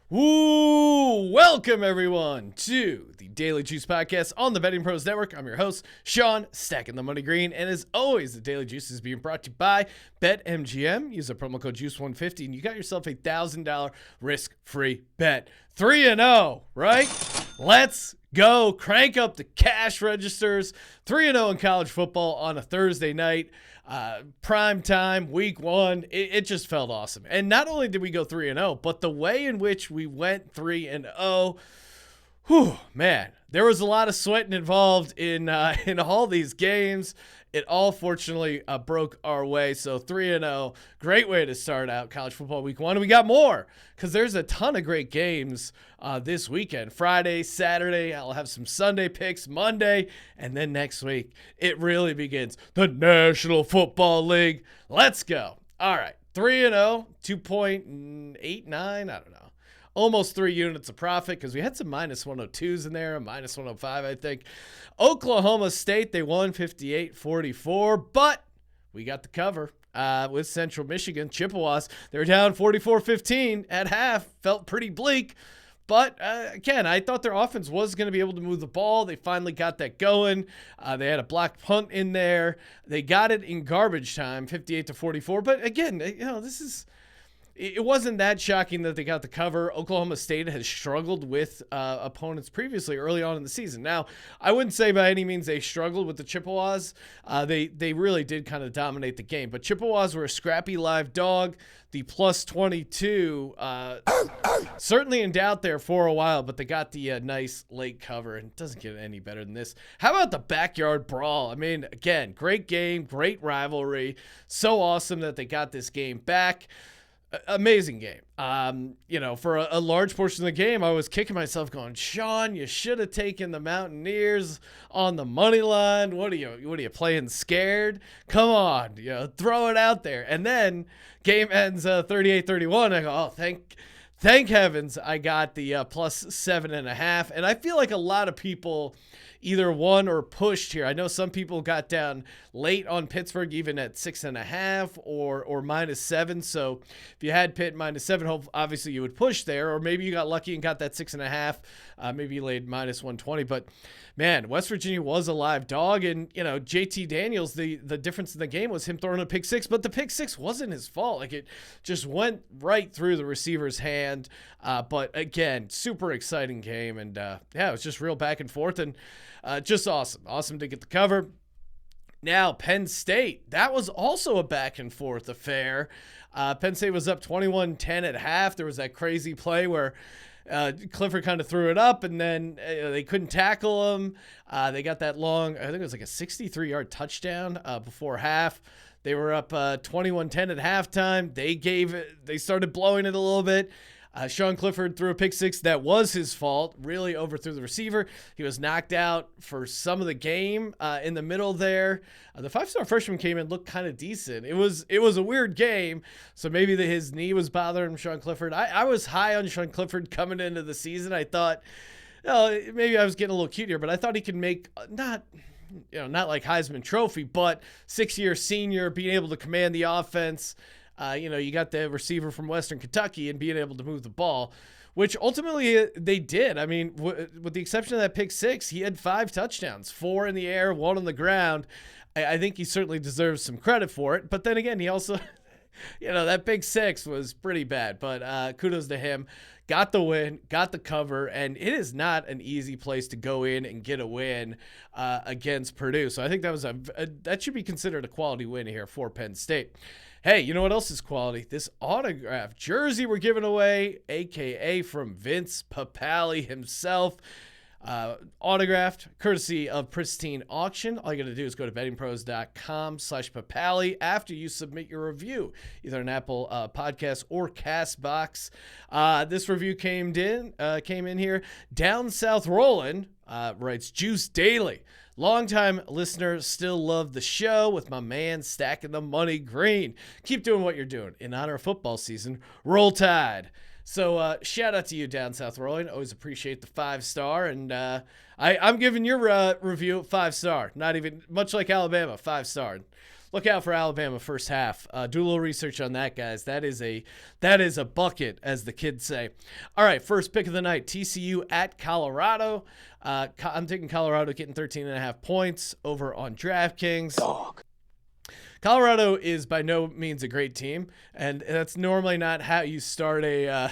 Ooh, welcome everyone to the Daily Juice Podcast on the Betting Pros Network. I'm your host, Sean, stacking the money green. And as always, the Daily Juice is being brought to you by BetMGM. Use the promo code JUICE150 and you got yourself a $1,000 risk-free bet. 3-0, right? Let's go. Crank up the cash registers. 3-0 in college football on a Thursday night. Prime time, week one, it just felt awesome. And not only did we go 3-0, but the way in which we went 3-0, whew, man, there was a lot of sweating involved in all these games. It all fortunately broke our way. So 3-0, great way to start out college football week one. And we got more because there's a ton of great games this weekend. Friday, Saturday, I'll have some Sunday picks, Monday, and then next week it really begins. The National Football League. Let's go. All right, 3-0, 2.89, I don't know. Almost 3 units of profit because we had some minus 102s in there, a minus 105, I think. Oklahoma State, they won 58-44, but we got the cover with Central Michigan. Chippewas, they were down 44-15 at half. Felt pretty bleak. But, again, I thought their offense was going to be able to move the ball. They finally got that going. They had a blocked punt in there. They got it in garbage time, 58-44. But, again, it wasn't that shocking that they got the cover. Oklahoma State has struggled with opponents previously early on in the season. Now, I wouldn't say by any means they struggled with the Chippewas. They really did kind of dominate the game. But Chippewas were a scrappy live dog. The plus 22, certainly in doubt there for a while, but they got the nice late cover, and it doesn't get any better than this. How about the backyard brawl? I mean, again, great game, great rivalry. So awesome that they got this game back. Amazing game. For a large portion of the game, I was kicking myself going, Sean, you should have taken the Mountaineers on the money line. What are you playing scared? Come on, throw it out there. And then game ends 38-31. I go, oh, thank heavens I got the plus 7.5. And I feel like a lot of people either won or pushed here. I know some people got down late on Pittsburgh, even at 6.5 or minus 7. So if you had Pitt minus 7, obviously you would push there, or maybe you got lucky and got that 6.5. Maybe you laid minus 120. But man, West Virginia was a live dog, and JT Daniels, the difference in the game was him throwing a pick six, but the pick six wasn't his fault. Like, it just went right through the receiver's hand. But again, super exciting game, and it was just real back and forth, and just awesome to get the cover. Now, Penn State, that was also a back and forth affair. Penn State was up 21-10 at half. There was that crazy play where Clifford kind of threw it up, and then they couldn't tackle him. They got that long, I think it was like a 63-yard touchdown before half. They were up 21-10 at halftime. They started blowing it a little bit. Sean Clifford threw a pick six that was his fault, really overthrew the receiver. He was knocked out for some of the game in the middle there. The five-star freshman came in, looked kind of decent. It was a weird game, so maybe his knee was bothering Sean Clifford. I was high on Sean Clifford coming into the season. I thought, maybe I was getting a little cute here, but I thought he could make not like Heisman Trophy, but 6-year senior, being able to command the offense. You got the receiver from Western Kentucky and being able to move the ball, which ultimately they did. I mean, with the exception of that pick six, he had 5 touchdowns, 4 in the air, 1 on the ground. I think he certainly deserves some credit for it. But then again, he also, that pick six was pretty bad. But kudos to him. Got the win, got the cover, and it is not an easy place to go in and get a win against Purdue. So I think that should be considered a quality win here for Penn State. Hey, you know what else is quality? This autographed jersey we're giving away, a.k.a. from Vince Papale himself. Autographed, courtesy of Pristine Auction. All you got to do is go to bettingpros.com/Papale after you submit your review, either on Apple Podcasts or Castbox. This review came in here. Down South Rollin writes, Juice Daily. Longtime listeners still love the show with my man stacking the money green. Keep doing what you're doing. In honor of football season, roll Tide. So shout out to you, Down South Rolling. Always appreciate the 5-star. And I'm giving your review 5-star. Not even much like Alabama, 5-star. look out for Alabama first half. Do a little research on that, guys. That is a bucket, as the kids say. All right, first pick of the night, TCU at Colorado. I'm taking Colorado getting 13.5 points over on DraftKings. Dog. Colorado is by no means a great team, and that's normally not how you start a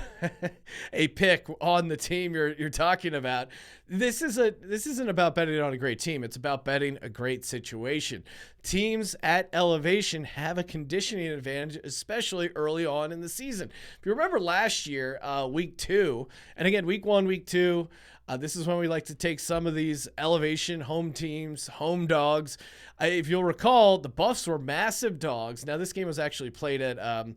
a pick on the team you're talking about. This isn't about betting on a great team. It's about betting a great situation. Teams at elevation have a conditioning advantage, especially early on in the season. If you remember last year, week 2, and again, week 1, week 2, this is when we like to take some of these elevation home teams, home dogs. If you'll recall, the Buffs were massive dogs. Now, this game was actually played at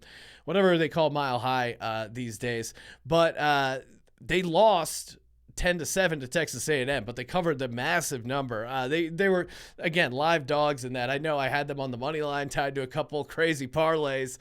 whatever they call Mile High these days. But they lost 10-7 to Texas A&M, but they covered the massive number. They were, again, live dogs in that. I know I had them on the money line tied to a couple crazy parlays.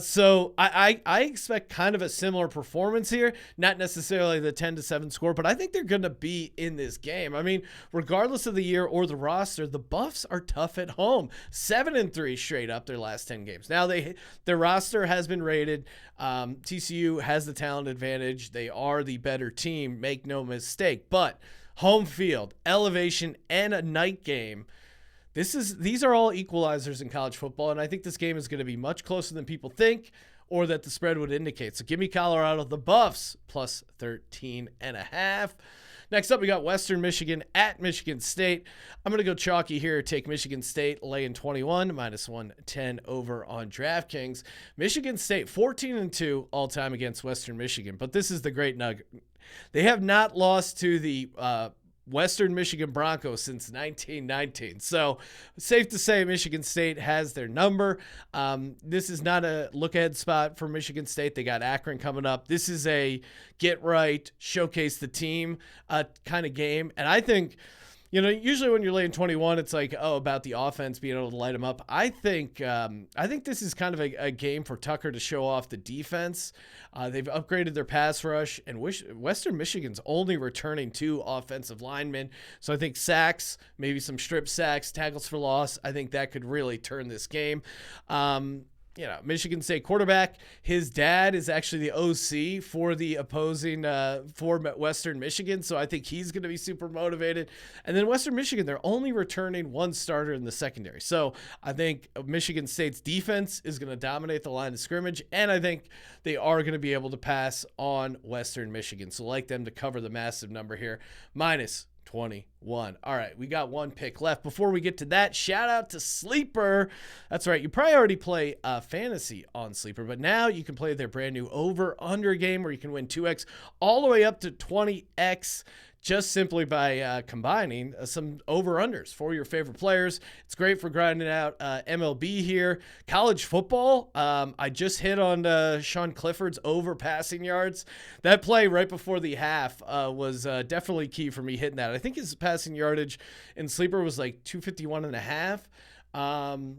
So I expect kind of a similar performance here, not necessarily the 10-7 score, but I think they're going to be in this game. I mean, regardless of the year or the roster, the Buffs are tough at home. 7-3 straight up their last 10 games. Now their roster has been rated. TCU has the talent advantage. They are the better team. Make no mistake, but home field, elevation, and a night game. These are all equalizers in college football, and I think this game is going to be much closer than people think or that the spread would indicate. So give me Colorado, the Buffs, plus 13.5. Next up, we got Western Michigan at Michigan State. I'm going to go chalky here, take Michigan State, laying 21, minus 110 over on DraftKings. Michigan State, 14-2 all-time against Western Michigan, but this is the great nugget. They have not lost to the Western Michigan Broncos since 1919. So safe to say Michigan State has their number. This is not a look-ahead spot for Michigan State. They got Akron coming up. This is a get right, showcase the team kind of game. And I think, usually when you're laying 21, it's like, about the offense being able to light them up. I think this is kind of a game for Tucker to show off the defense. They've upgraded their pass rush, and Western Michigan's only returning 2 offensive linemen. So I think sacks, maybe some strip sacks, tackles for loss, I think that could really turn this game. Michigan State quarterback, his dad is actually the OC for the opposing for Western Michigan, so I think he's going to be super motivated. And then Western Michigan, they're only returning 1 starter in the secondary. So I think Michigan State's defense is going to dominate the line of scrimmage, and I think they are going to be able to pass on Western Michigan. So like them to cover the massive number here, minus 21. All right, we got 1 pick left. Before we get to that, shout out to Sleeper. That's right, you probably already play fantasy on Sleeper, but now you can play their brand new over-under game where you can win 2x all the way up to 20x just simply by combining some over-unders for your favorite players. It's great for grinding out MLB here. College football, I just hit on Sean Clifford's over passing yards. That play right before the half was definitely key for me hitting that. I think his passing yardage in Sleeper was like 251.5.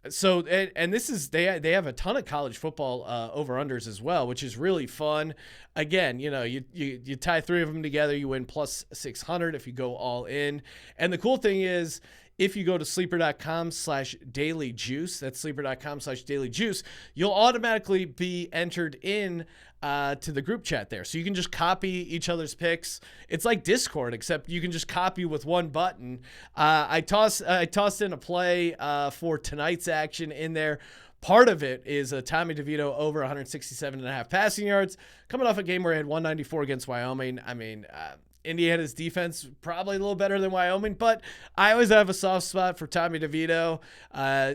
So, and this is, they have a ton of college football over-unders as well, which is really fun. Again, you tie 3 of them together, you win plus 600 if you go all in. And the cool thing is, if you go to sleeper.com/dailyjuice, that's sleeper.com/dailyjuice, you'll automatically be entered in to the group chat there. So you can just copy each other's picks. It's like Discord, except you can just copy with one button. I tossed in a play for tonight's action in there. Part of it is Tommy DeVito over 167.5 passing yards, coming off a game where he had 194 against Wyoming. I mean, Indiana's defense probably a little better than Wyoming, but I always have a soft spot for Tommy DeVito,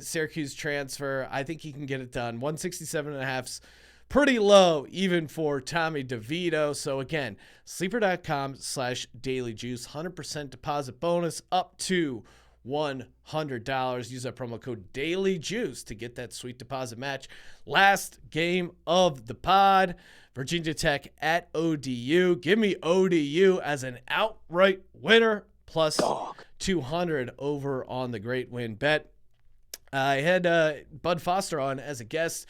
Syracuse transfer. I think he can get it done. 167.5's pretty low even for Tommy DeVito. So again, sleeper.com/dailyjuice, 100% deposit bonus up to $100. Use that promo code DAILYJUICE to get that sweet deposit match. Last game of the pod, Virginia Tech at ODU. Give me ODU as an outright winner, plus 200 over on the Great Win Bet. I had Bud Foster on as a guest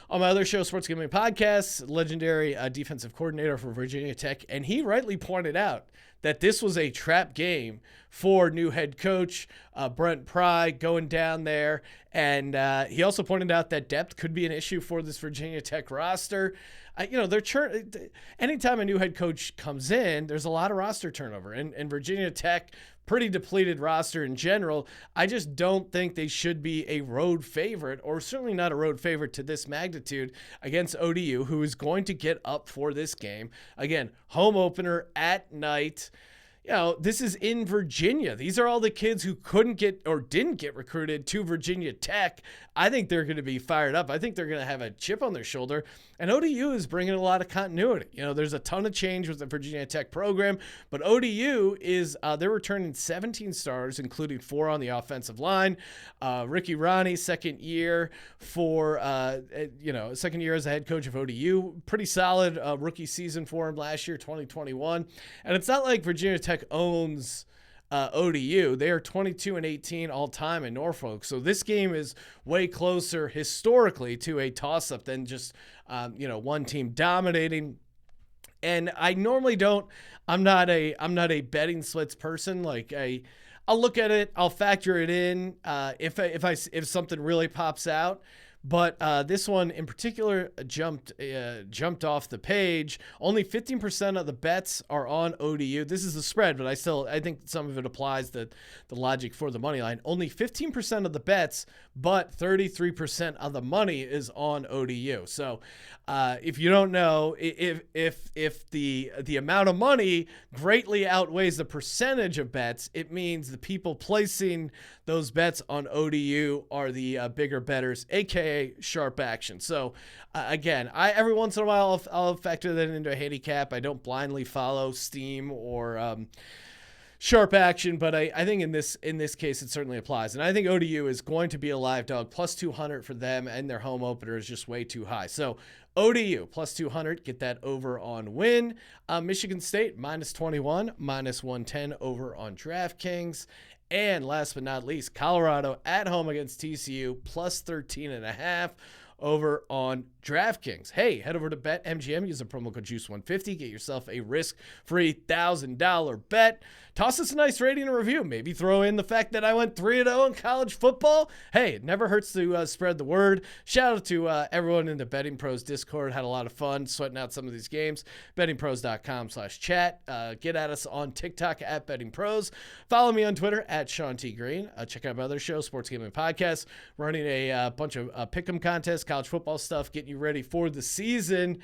on my other show, Sports Gambling Podcast, legendary defensive coordinator for Virginia Tech, and he rightly pointed out that this was a trap game for new head coach Brent Pry going down there. And he also pointed out that depth could be an issue for this Virginia Tech roster. Anytime a new head coach comes in, there's a lot of roster turnover. And Virginia Tech, pretty depleted roster in general. I just don't think they should be a road favorite, or certainly not a road favorite to this magnitude against ODU, who is going to get up for this game. Again, home opener at night. This is in Virginia. These are all the kids who couldn't get or didn't get recruited to Virginia Tech. I think they're going to be fired up. I think they're going to have a chip on their shoulder. And ODU is bringing a lot of continuity. There's a ton of change with the Virginia Tech program, but ODU is they're returning 17 stars, including 4 on the offensive line. Ricky Ronnie, second year second year as a head coach of ODU. Pretty solid rookie season for him last year, 2021. And it's not like Virginia Tech owns ODU. They are 22-18 all time in Norfolk. So this game is way closer historically to a toss-up than just one team dominating. And I normally don't. I'm not a betting splits person. I'll look at it. I'll factor it in if something really pops out. But this one in particular jumped off the page. Only 15% of the bets are on ODU. This is the spread, but I think some of it applies the logic for the money line. Only 15% of the bets, but 33% of the money is on ODU. So if you don't know, if the amount of money greatly outweighs the percentage of bets, it means the people placing those bets on ODU are the bigger bettors, aka sharp action. So again, every once in a while I'll factor that into a handicap. I don't blindly follow steam or sharp action, but I think in this case it certainly applies. And I think ODU is going to be a live dog. Plus 200 for them, and their home opener is just way too high. So ODU plus 200, get that over on win. Michigan State minus 21, minus 110 over on DraftKings. And last but not least, Colorado at home against TCU, plus 13.5 over on DraftKings. Hey, head over to BetMGM, use the promo code JUICE150, get yourself a risk-free $1,000 bet. Toss us a nice rating and review. Maybe throw in the fact that I went 3-0 in college football. Hey, it never hurts to spread the word. Shout out to everyone in the Betting Pros Discord. Had a lot of fun sweating out some of these games. BettingPros.com/chat. Get at us on TikTok at Betting Pros. Follow me on Twitter at Sean T. Green. Check out my other show, Sports Gambling Podcast. Running a bunch of pick'em contests, college football stuff, getting you ready for the season.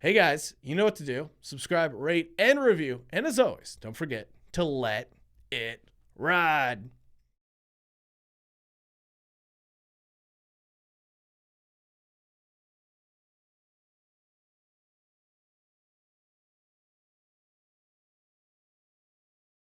Hey guys, you know what to do. Subscribe, rate, and review. And as always, don't forget to let it ride.